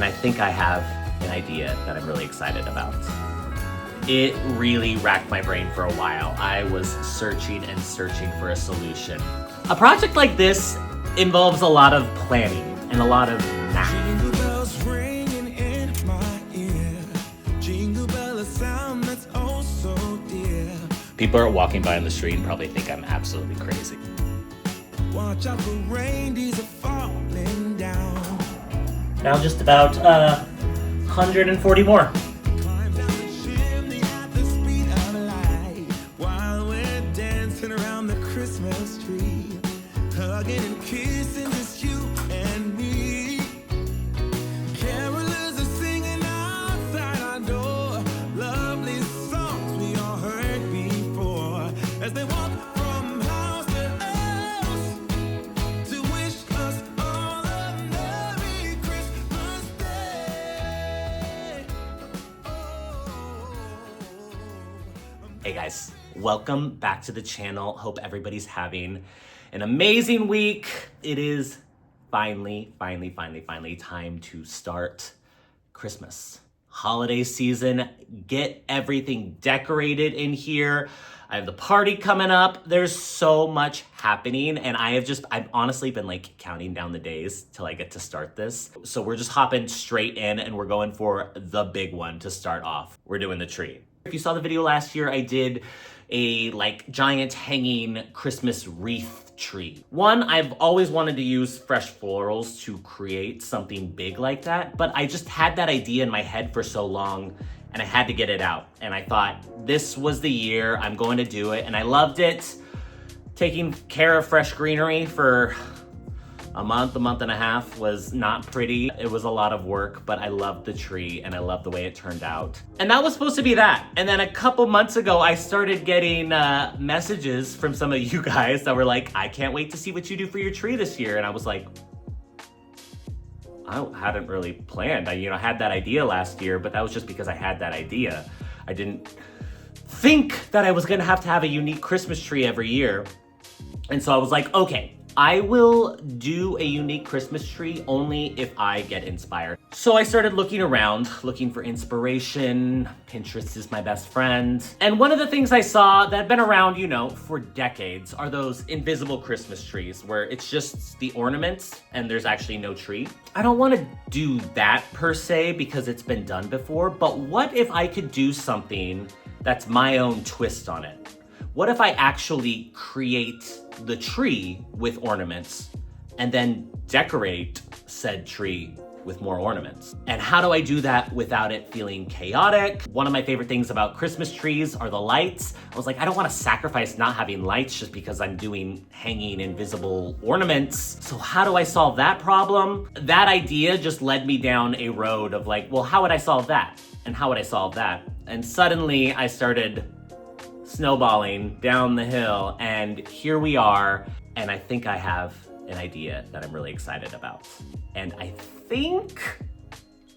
And I think I have an idea that I'm really excited about. It really racked my brain for a while. I was searching and searching for a solution. A project like this involves a lot of planning and a lot of math. Jingle bells ringing in my ear. Jingle bell, a sound that's oh so dear. People are walking by on the street and probably think I'm absolutely crazy. Watch out for reindeers are falling down. Now just about 140 more. Climb down the chimney at the speed of light while we're dancing around the Christmas tree, hugging and kissing just you and me. Carolers are singing outside our door, lovely songs we all heard before, as they walk from house to house to wish us all a Merry Christmas Day. Hey guys, welcome back to the channel. Hope everybody's having an amazing week. It is finally time to start Christmas. Holiday season, get everything decorated in here. I have the party coming up. There's so much happening, and I've honestly been like counting down the days till I get to start this. So we're just hopping straight in and we're going for the big one to start off. We're doing the tree. If you saw the video last year, I did a giant hanging Christmas wreath tree. One, I've always wanted to use fresh florals to create something big like that, but I just had that idea in my head for so long and I had to get it out. And I thought this was the year I'm going to do it, and I loved it. Taking care of fresh greenery for a month and a half was not pretty. It was a lot of work, but I loved the tree and I loved the way it turned out. And that was supposed to be that. And then a couple months ago, I started getting messages from some of you guys that were like, I can't wait to see what you do for your tree this year. And I was like, I hadn't really planned. I had that idea last year, but that was just because I had that idea. I didn't think that I was gonna have to have a unique Christmas tree every year. And so I was like, okay, I will do a unique Christmas tree only if I get inspired. So I started looking around, looking for inspiration. Pinterest is my best friend. And one of the things I saw that have been around, for decades are those invisible Christmas trees where it's just the ornaments and there's actually no tree. I don't want to do that per se because it's been done before, but what if I could do something that's my own twist on it? What if I actually create the tree with ornaments and then decorate said tree with more ornaments? And how do I do that without it feeling chaotic? One of my favorite things about Christmas trees are the lights. I was like, I don't want to sacrifice not having lights just because I'm doing hanging invisible ornaments. So how do I solve that problem? That idea just led me down a road of well, how would I solve that? And how would I solve that? And suddenly I started snowballing down the hill, and here we are. And I think I have an idea that I'm really excited about. And I think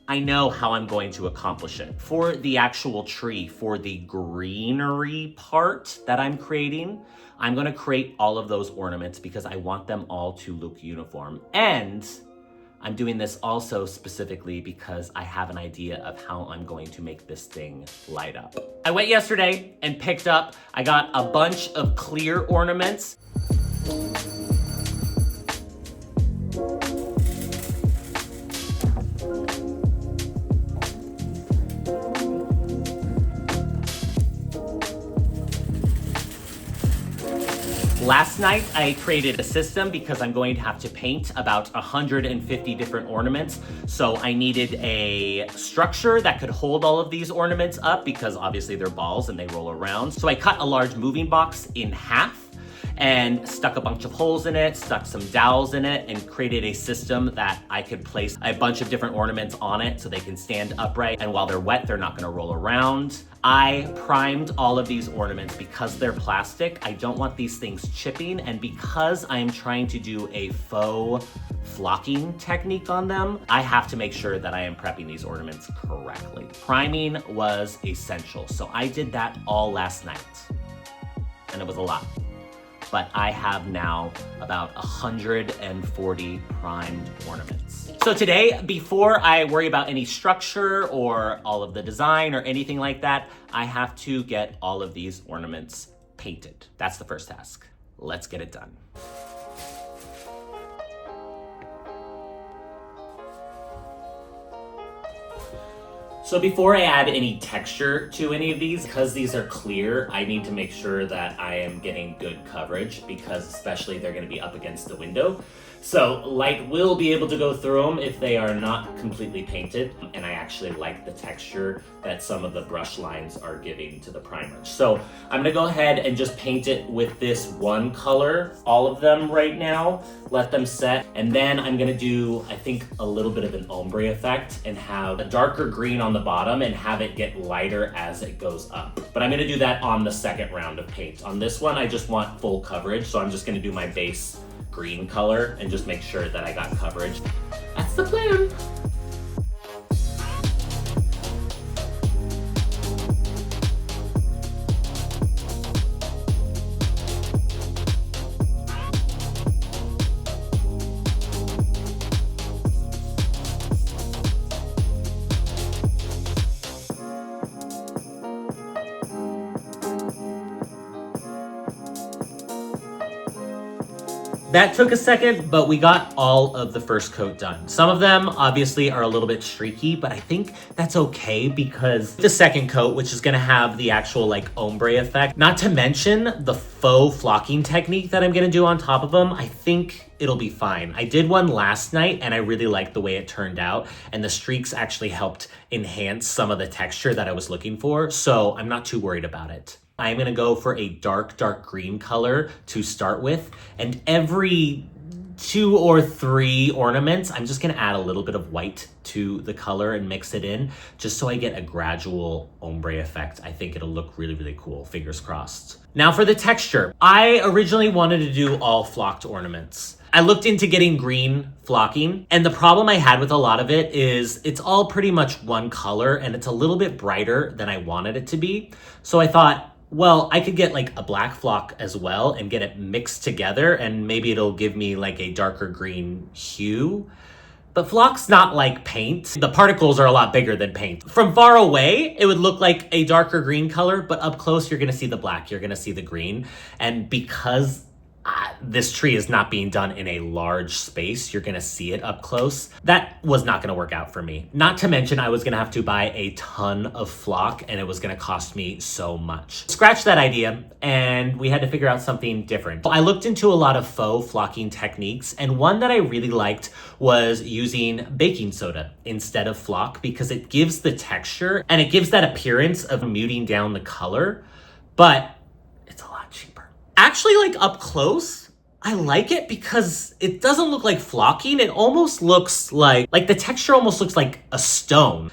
I know how I'm going to accomplish it. For the actual tree, for the greenery part that I'm creating, I'm gonna create all of those ornaments because I want them all to look uniform. And I'm doing this also specifically because I have an idea of how I'm going to make this thing light up. I went yesterday and I got a bunch of clear ornaments. Last night, I created a system because I'm going to have to paint about 150 different ornaments. So I needed a structure that could hold all of these ornaments up because obviously they're balls and they roll around. So I cut a large moving box in half and stuck a bunch of holes in it, stuck some dowels in it, and created a system that I could place a bunch of different ornaments on it so they can stand upright, and while they're wet, they're not gonna roll around. I primed all of these ornaments because they're plastic. I don't want these things chipping, and because I'm trying to do a faux flocking technique on them, I have to make sure that I am prepping these ornaments correctly. Priming was essential, so I did that all last night, and it was a lot. but I have now about 140 primed ornaments. So today, before I worry about any structure or all of the design or anything like that, I have to get all of these ornaments painted. That's the first task. Let's get it done. So before I add any texture to any of these, because these are clear, I need to make sure that I am getting good coverage, because especially they're going to be up against the window. So light will be able to go through them if they are not completely painted, and I actually like the texture that some of the brush lines are giving to the primer. So I'm going to go ahead and just paint it with this one color, all of them right now, let them set, and then I'm going to do, I think, a little bit of an ombre effect and have a darker green on the bottom and have it get lighter as it goes up. But I'm going to do that on the second round of paint. On this one, I just want full coverage, so I'm just going to do my base green color and just make sure that I got coverage. That's the plan. That took a second, but we got all of the first coat done. Some of them obviously are a little bit streaky, but I think that's okay because the second coat, which is gonna have the actual like ombre effect, not to mention the faux flocking technique that I'm gonna do on top of them, I think it'll be fine. I did one last night and I really liked the way it turned out, and the streaks actually helped enhance some of the texture that I was looking for, so I'm not too worried about it. I'm gonna go for a dark green color to start with, and every 2 or 3 ornaments, I'm just gonna add a little bit of white to the color and mix it in, just so I get a gradual ombre effect. I think it'll look really, really cool, fingers crossed. Now for the texture. I originally wanted to do all flocked ornaments. I looked into getting green flocking, and the problem I had with a lot of it is it's all pretty much one color and it's a little bit brighter than I wanted it to be. So I thought, well, I could get like a black flock as well and get it mixed together, and maybe it'll give me like a darker green hue. But flock's not like paint. The particles are a lot bigger than paint. From far away, it would look like a darker green color, but up close, you're gonna see the black, you're gonna see the green. And because this tree is not being done in a large space, you're gonna see it up close, that was not gonna work out for me. Not to mention I was gonna have to buy a ton of flock and it was gonna cost me so much. Scratch that idea, and we had to figure out something different. I looked into a lot of faux flocking techniques, and one that I really liked was using baking soda instead of flock, because it gives the texture and it gives that appearance of muting down the color, but it's a lot cheaper. Actually, like up close, I like it because it doesn't look like flocking. It almost looks like the texture almost looks like a stone.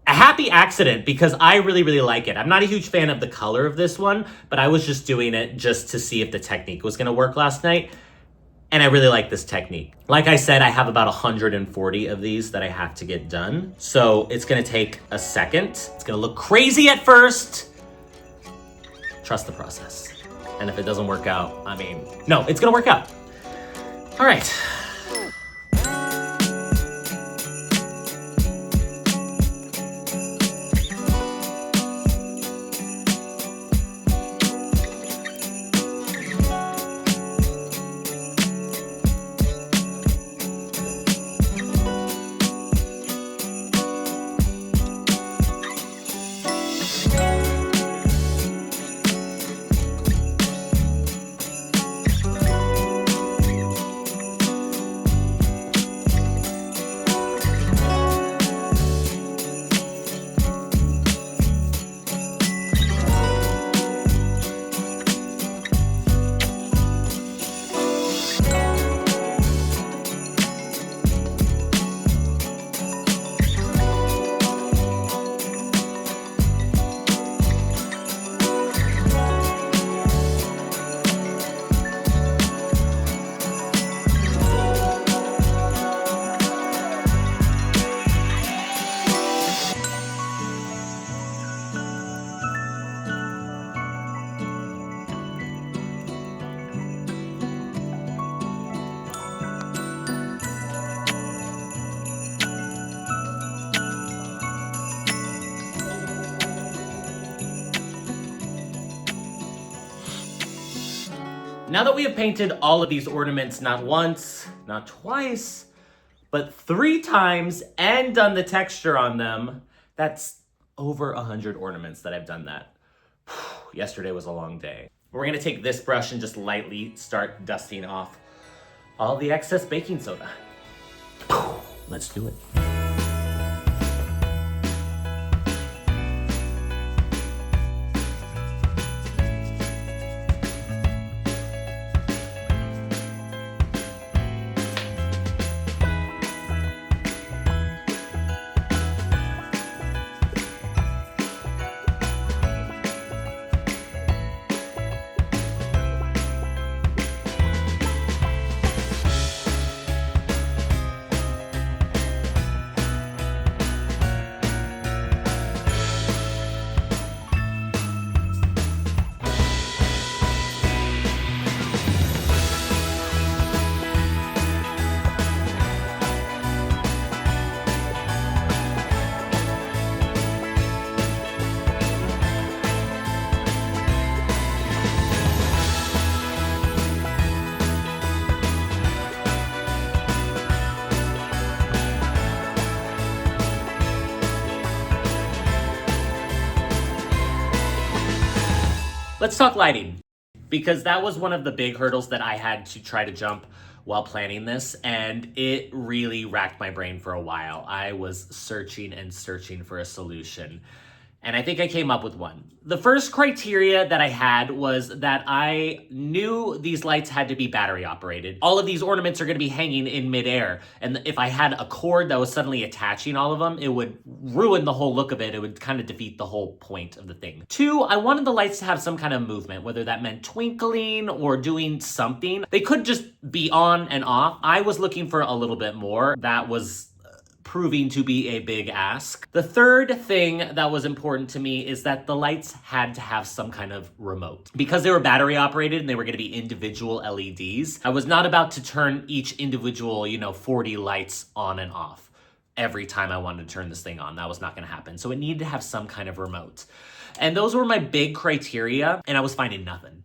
A happy accident, because I really, really like it. I'm not a huge fan of the color of this one, but I was just doing it just to see if the technique was gonna work last night. And I really like this technique. Like I said, I have about 140 of these that I have to get done. So it's gonna take a second. It's gonna look crazy at first. Trust the process. And if it doesn't work out, I mean, no, it's gonna work out. All right. Now that we have painted all of these ornaments not once, not twice, but 3 times and done the texture on them, that's over 100 ornaments that I've done that. Yesterday was a long day. We're gonna take this brush and just lightly start dusting off all the excess baking soda. Let's do it. Let's talk lighting, because that was one of the big hurdles that I had to try to jump while planning this, and it really racked my brain for a while. I was searching and searching for a solution, and I think I came up with one. The first criteria that I had was that I knew these lights had to be battery operated. All of these ornaments are gonna be hanging in midair, and if I had a cord that was suddenly attaching all of them, it would ruin the whole look of it. It would kind of defeat the whole point of the thing. 2, I wanted the lights to have some kind of movement, whether that meant twinkling or doing something. They could just be on and off. I was looking for a little bit more. That was proving to be a big ask. The third thing that was important to me is that the lights had to have some kind of remote. Because they were battery operated and they were gonna be individual LEDs, I was not about to turn each individual, 40 lights on and off every time I wanted to turn this thing on. That was not gonna happen. So it needed to have some kind of remote. And those were my big criteria, and I was finding nothing.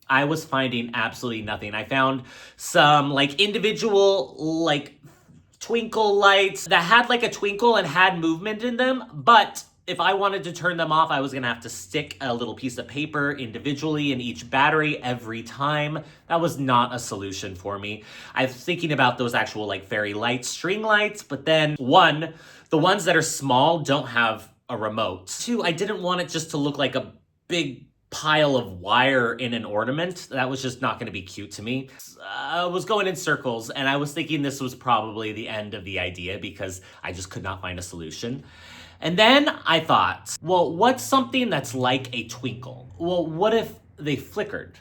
I was finding absolutely nothing. I found some individual twinkle lights that had a twinkle and had movement in them, but if I wanted to turn them off, I was gonna have to stick a little piece of paper individually in each battery every time. That was not a solution for me. I was thinking about those actual fairy lights, string lights, but then 1, the ones that are small don't have a remote. 2, I didn't want it just to look like a big pile of wire in an ornament. That was just not going to be cute to me. I was going in circles, and I was thinking this was probably the end of the idea because I just could not find a solution. And then I thought, well, what's something that's like a twinkle? Well, what if they flickered?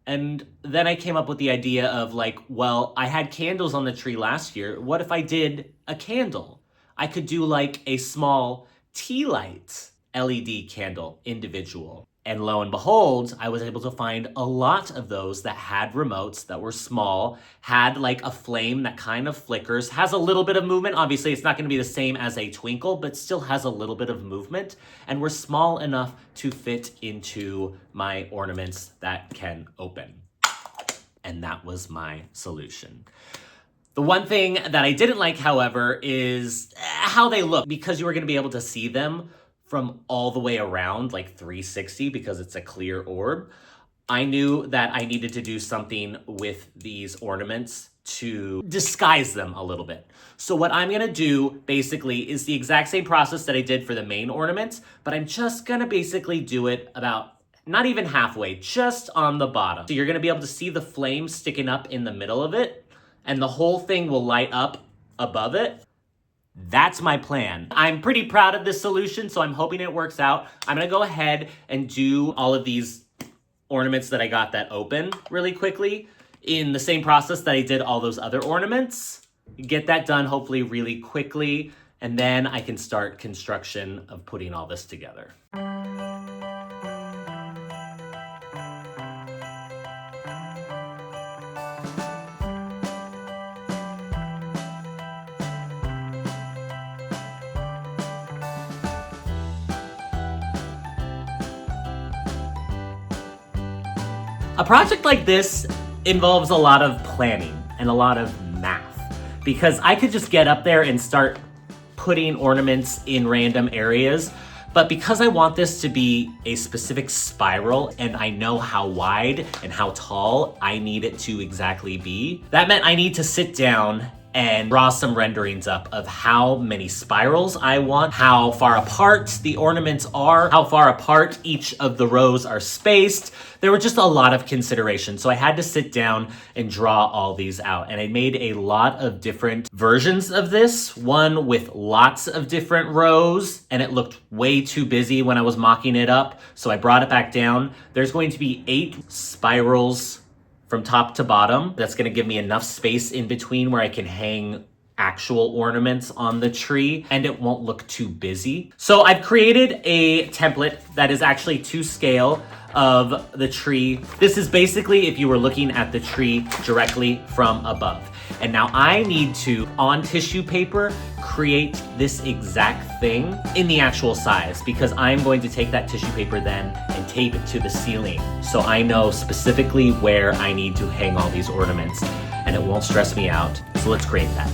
And then I came up with the idea of well, I had candles on the tree last year. What if I did a candle? I could do a small tea light LED candle, individual. And lo and behold, I was able to find a lot of those that had remotes that were small, had a flame that kind of flickers, has a little bit of movement. Obviously, it's not going to be the same as a twinkle, but still has a little bit of movement, and were small enough to fit into my ornaments that can open. And that was my solution. The one thing that I didn't like, however, is how they look, because you were going to be able to see them from all the way around, 360, because it's a clear orb. I knew that I needed to do something with these ornaments to disguise them a little bit. So what I'm gonna do basically is the exact same process that I did for the main ornaments, but I'm just gonna basically do it about not even halfway, just on the bottom. So you're gonna be able to see the flame sticking up in the middle of it, and the whole thing will light up above it. That's my plan. I'm pretty proud of this solution, so I'm hoping it works out. I'm gonna go ahead and do all of these ornaments that I got that open really quickly in the same process that I did all those other ornaments. Get that done hopefully really quickly, and then I can start construction of putting all this together. A project like this involves a lot of planning and a lot of math, because I could just get up there and start putting ornaments in random areas. But because I want this to be a specific spiral and I know how wide and how tall I need it to exactly be, that meant I need to sit down and draw some renderings up of how many spirals I want, how far apart the ornaments are, how far apart each of the rows are spaced. There were just a lot of considerations. So I had to sit down and draw all these out. And I made a lot of different versions of this, one with lots of different rows, and it looked way too busy when I was mocking it up. So I brought it back down. There's going to be 8 spirals from top to bottom. That's gonna give me enough space in between where I can hang actual ornaments on the tree and it won't look too busy. So I've created a template that is actually to scale of the tree. This is basically if you were looking at the tree directly from above. And now I need to, on tissue paper, create this exact thing in the actual size, because I'm going to take that tissue paper then and tape it to the ceiling. So I know specifically where I need to hang all these ornaments and it won't stress me out. So let's create that.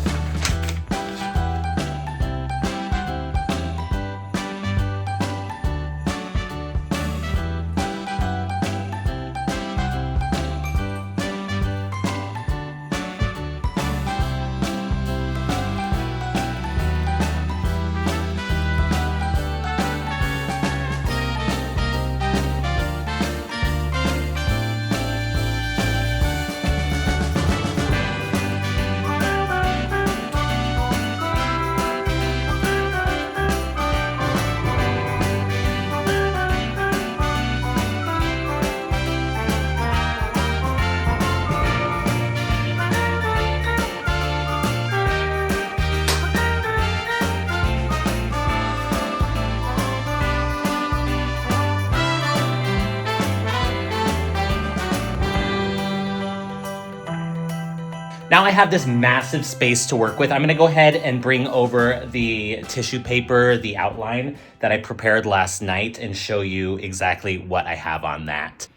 Now I have this massive space to work with. I'm gonna go ahead and bring over the tissue paper, the outline that I prepared last night, and show you exactly what I have on that.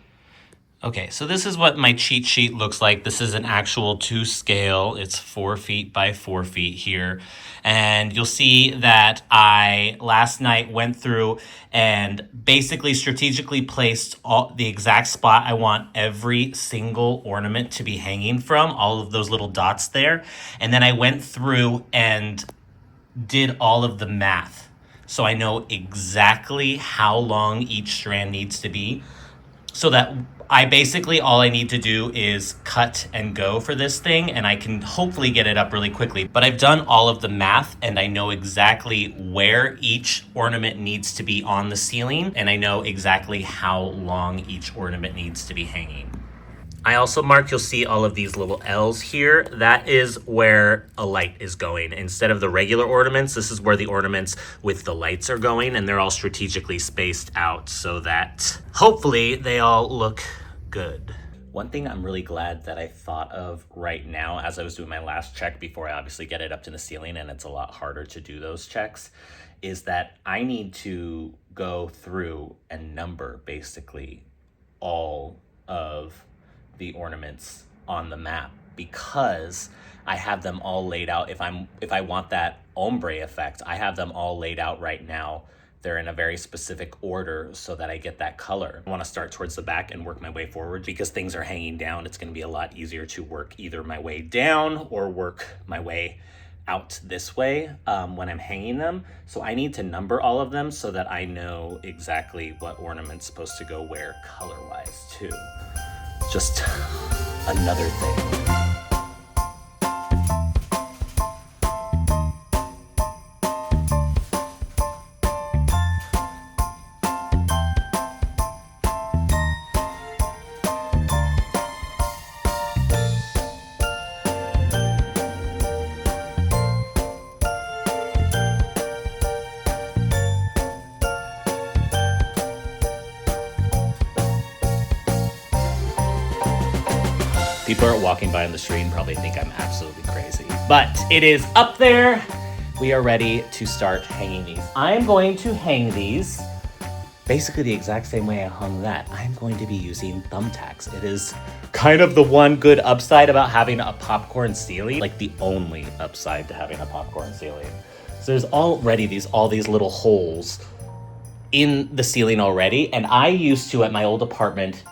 Okay, so this is what my cheat sheet looks like. This is an actual to scale. It's 4 feet by 4 feet here. And you'll see that I last night went through and basically strategically placed the exact spot I want every single ornament to be hanging from, all of those little dots there. And then I went through and did all of the math. So I know exactly how long each strand needs to be, so that I basically, all I need to do is cut and go for this thing, and I can hopefully get it up really quickly. But I've done all of the math, and I know exactly where each ornament needs to be on the ceiling, and I know exactly how long each ornament needs to be hanging. I also marked, you'll see all of these little L's here. That is where a light is going. Instead of the regular ornaments, this is where the ornaments with the lights are going, and they're all strategically spaced out so that hopefully they all look good. One thing I'm really glad that I thought of right now as I was doing my last check before I obviously get it up to the ceiling, and it's a lot harder to do those checks, is that I need to go through and number basically all of the ornaments on the map, because I have them all laid out. If I want that ombre effect, I have them all laid out right now. They're in a very specific order so that I get that color. I want to start towards the back and work my way forward, because things are hanging down. It's going to be a lot easier to work either my way down or work my way out this way when I'm hanging them. So I need to number all of them so that I know exactly what ornament's supposed to go where color-wise too. Just another thing. People are walking by on the street and probably think I'm absolutely crazy. But it is up there. We are ready to start hanging these. I'm going to hang these basically the exact same way I hung that. I'm going to be using thumbtacks. It is kind of the one good upside about having a popcorn ceiling, like the only upside to having a popcorn ceiling. So there's already all these little holes in the ceiling already, and I used to, at my old apartment,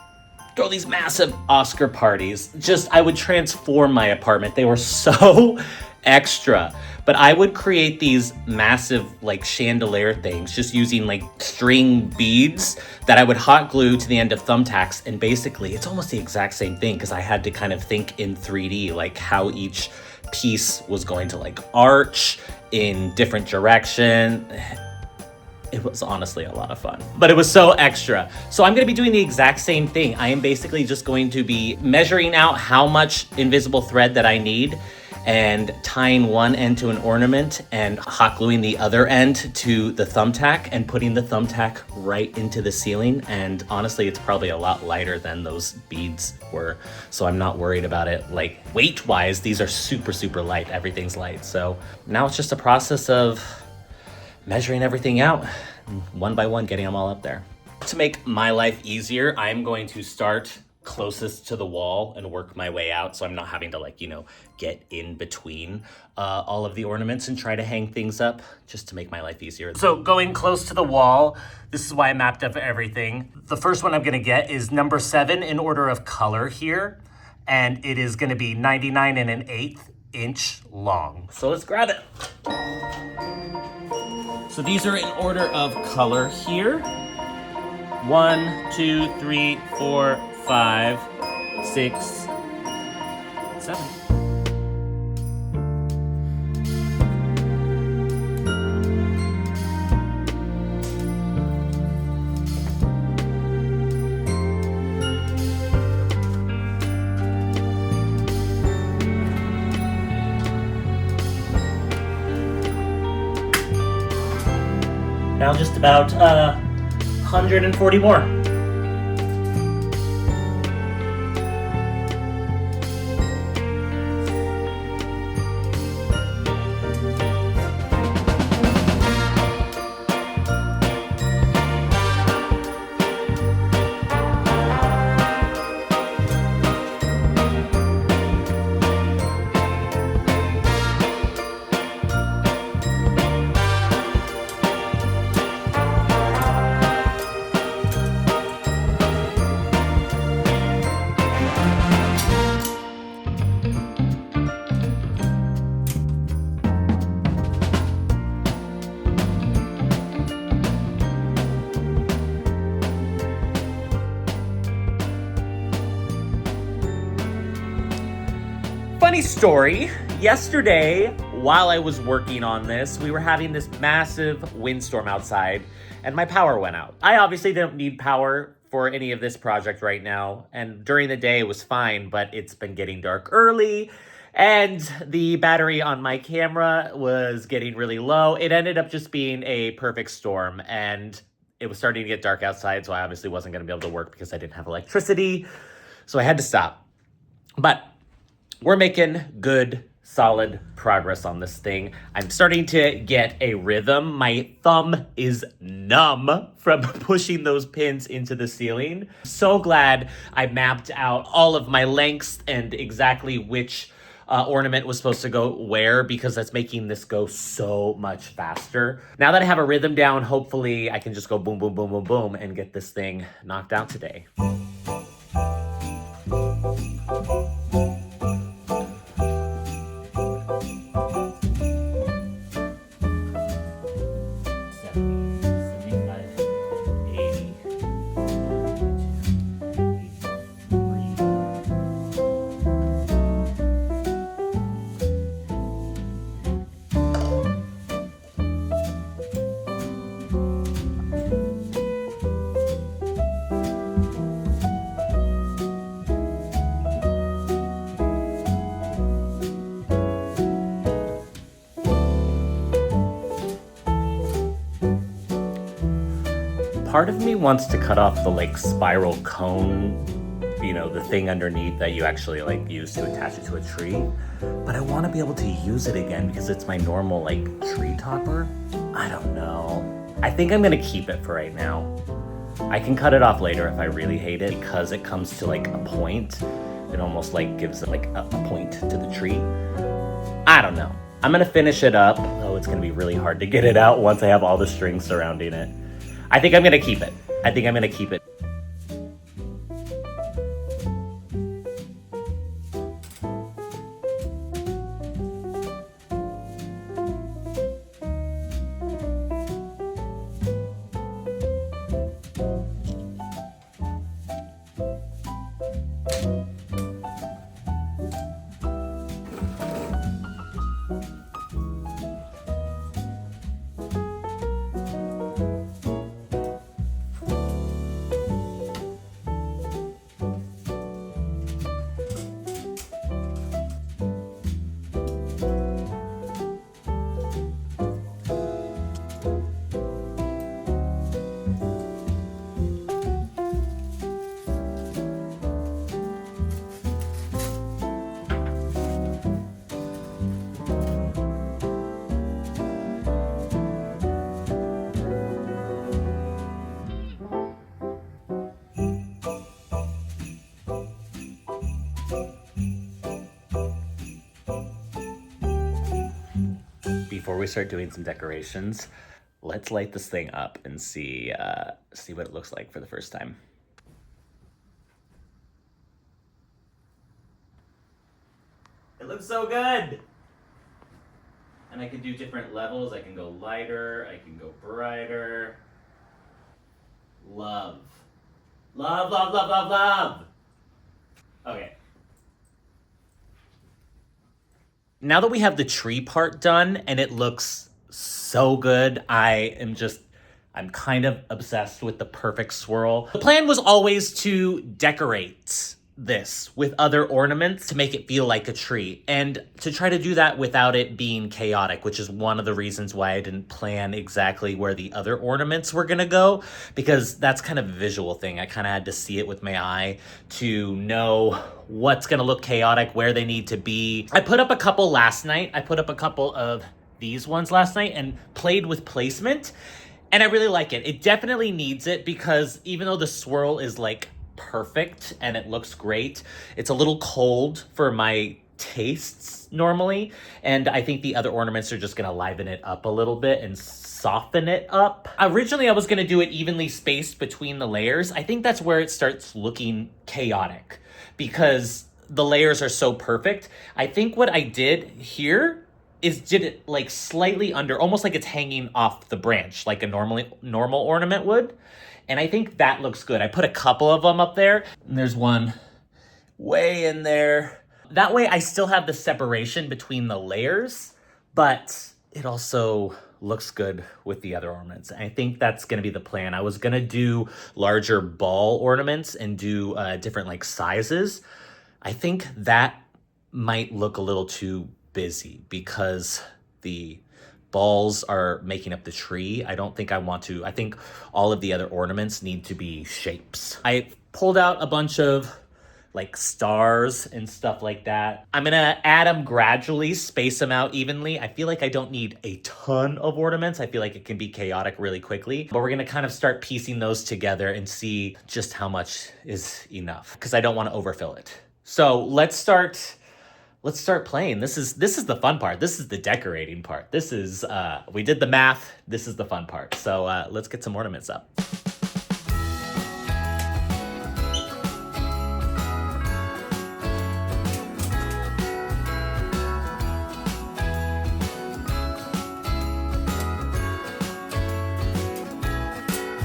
throw these massive Oscar parties. I would transform my apartment. They were so extra. But I would create these massive like chandelier things just using like string beads that I would hot glue to the end of thumbtacks. And basically it's almost the exact same thing because I had to kind of think in 3D, like how each piece was going to like arch in different direction. It was honestly a lot of fun, but it was so extra. So I'm gonna be doing the exact same thing. I am basically just going to be measuring out how much invisible thread that I need and tying one end to an ornament and hot gluing the other end to the thumbtack and putting the thumbtack right into the ceiling. And honestly, it's probably a lot lighter than those beads were. So I'm not worried about it. Like weight wise, these are super, super light. Everything's light. So now it's just a process of measuring everything out one by one, getting them all up there. To make my life easier, I'm going to start closest to the wall and work my way out, so I'm not having to get in between all of the ornaments and try to hang things up, just to make my life easier. So going close to the wall, this is why I mapped up everything. The first one I'm gonna get is number 7 in order of color here, and it is gonna be 99 1/8 inch long. So let's grab it. So these are in order of color here. 1, 2, 3, 4, 5, 6, 7. Now just about 140 more. Funny story, yesterday while I was working on this, we were having this massive windstorm outside and my power went out. I obviously didn't need power for any of this project right now, and during the day it was fine, but it's been getting dark early and the battery on my camera was getting really low. It ended up just being a perfect storm and it was starting to get dark outside, so I obviously wasn't going to be able to work because I didn't have electricity, so I had to stop. But we're making good, solid progress on this thing. I'm starting to get a rhythm. My thumb is numb from pushing those pins into the ceiling. So glad I mapped out all of my lengths and exactly which ornament was supposed to go where, because that's making this go so much faster. Now that I have a rhythm down, hopefully I can just go boom, boom, boom, boom, boom, and get this thing knocked out today. Part of me wants to cut off the spiral cone, the thing underneath that you actually use to attach it to a tree. But I want to be able to use it again because it's my normal tree topper. I don't know. I think I'm gonna keep it for right now. I can cut it off later if I really hate it, because it comes to like a point. It almost like gives it like a point to the tree. I don't know. I'm gonna finish it up. Oh, it's gonna be really hard to get it out once I have all the strings surrounding it. I think I'm gonna keep it. I think I'm gonna keep it. Before we start doing some decorations, let's light this thing up and see what it looks like for the first time. It looks so good! And I can do different levels. I can go lighter, I can go brighter. Love. Love, love, love, love, love! Okay. Now that we have the tree part done and it looks so good, I'm kind of obsessed with the perfect swirl. The plan was always to decorate this with other ornaments to make it feel like a tree, and to try to do that without it being chaotic, which is one of the reasons why I didn't plan exactly where the other ornaments were gonna go, because that's kind of a visual thing. I kind of had to see it with my eye to know what's gonna look chaotic, where they need to be. I put up a couple last night. I put up a couple of these ones last night and played with placement, and I really like it. It definitely needs it, because even though the swirl is like perfect and it looks great, it's a little cold for my tastes normally, and I think the other ornaments are just gonna liven it up a little bit and soften it up. Originally I was gonna do it evenly spaced between the layers. I think that's where it starts looking chaotic, because the layers are so perfect. I think what I did here is did it like slightly under, almost like it's hanging off the branch like a normal ornament would. And I think that looks good. I put a couple of them up there, and there's one way in there. That way I still have the separation between the layers, but it also looks good with the other ornaments. And I think that's gonna be the plan. I was gonna do larger ball ornaments and do different like sizes. I think that might look a little too busy because the balls are making up the tree. I don't think I want to. I think all of the other ornaments need to be shapes. I pulled out a bunch of like stars and stuff like that. I'm gonna add them gradually, space them out evenly. I feel like I don't need a ton of ornaments. I feel like it can be chaotic really quickly, but we're gonna kind of start piecing those together and see just how much is enough, because I don't want to overfill it. So let's start playing. This is the fun part. This is the decorating part. This is, we did the math. This is the fun part. So let's get some ornaments up.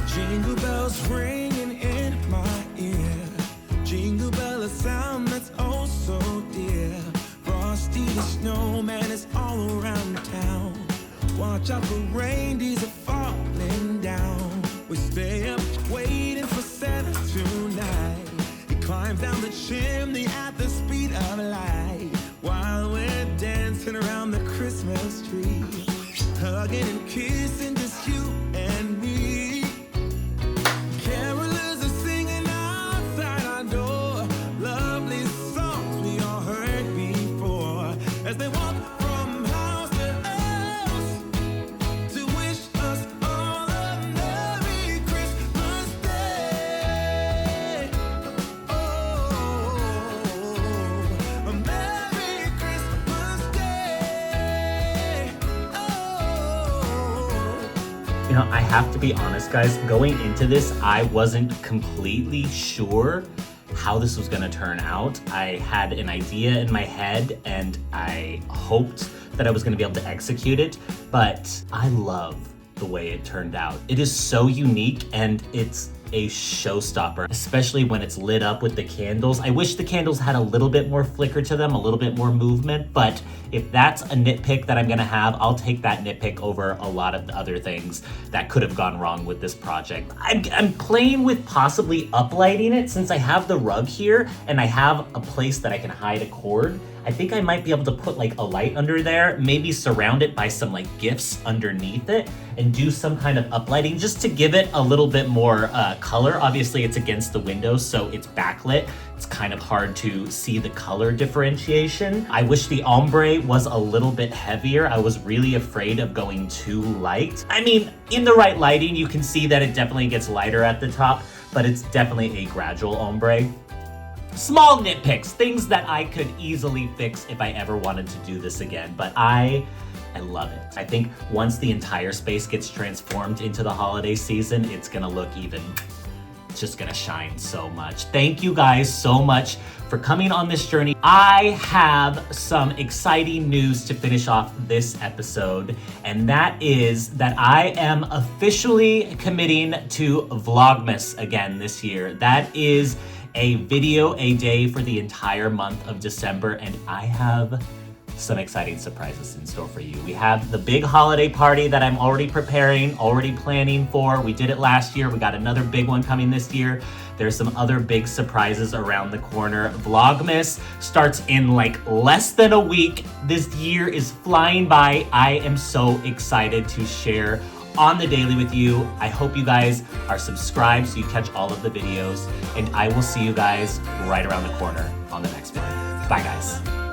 Jingle bells ringing in my ear. Jingle bell, a sound that's oh so dear. Frosty the snowman is all around town. Watch out for reindeers are falling down. We stay up waiting for Santa tonight. He climbs down the chimney at the speed of light, while we're dancing around the Christmas tree, hugging and kissing just you and me. Carolers are singing outside our door, lovely songs we all heard before, as they walk from house to house to wish us all a Merry Christmas Day. You know, I have to be honest, guys, going into this, I wasn't completely sure how this was gonna turn out. I had an idea in my head and I hoped that I was gonna be able to execute it, but I love the way it turned out. It is so unique and it's a showstopper, especially when it's lit up with the candles. I wish the candles had a little bit more flicker to them, a little bit more movement, but if that's a nitpick that I'm gonna have, I'll take that nitpick over a lot of the other things that could have gone wrong with this project. I'm playing with possibly uplighting it since I have the rug here and I have a place that I can hide a cord. I think I might be able to put like a light under there, maybe surround it by some like gifts underneath it and do some kind of uplighting just to give it a little bit more color. Obviously it's against the window, so it's backlit. It's kind of hard to see the color differentiation. I wish the ombre was a little bit heavier. I was really afraid of going too light. I mean, in the right lighting, you can see that it definitely gets lighter at the top, but it's definitely a gradual ombre. Small nitpicks, things that I could easily fix if I ever wanted to do this again, but I love it. I think once the entire space gets transformed into the holiday season, it's gonna look it's just gonna shine so much. Thank you guys so much for coming on this journey. I have some exciting news to finish off this episode, and that is that I am officially committing to Vlogmas again this year. That is a video a day for the entire month of December, and I have some exciting surprises in store for you. We have the big holiday party that I'm already preparing, already planning for. We did it last year. We got another big one coming this year. There's some other big surprises around the corner. Vlogmas starts in like less than a week. This year is flying by. I am so excited to share on the daily with you. I hope you guys are subscribed so you catch all of the videos, and I will see you guys right around the corner on the next one. Bye guys.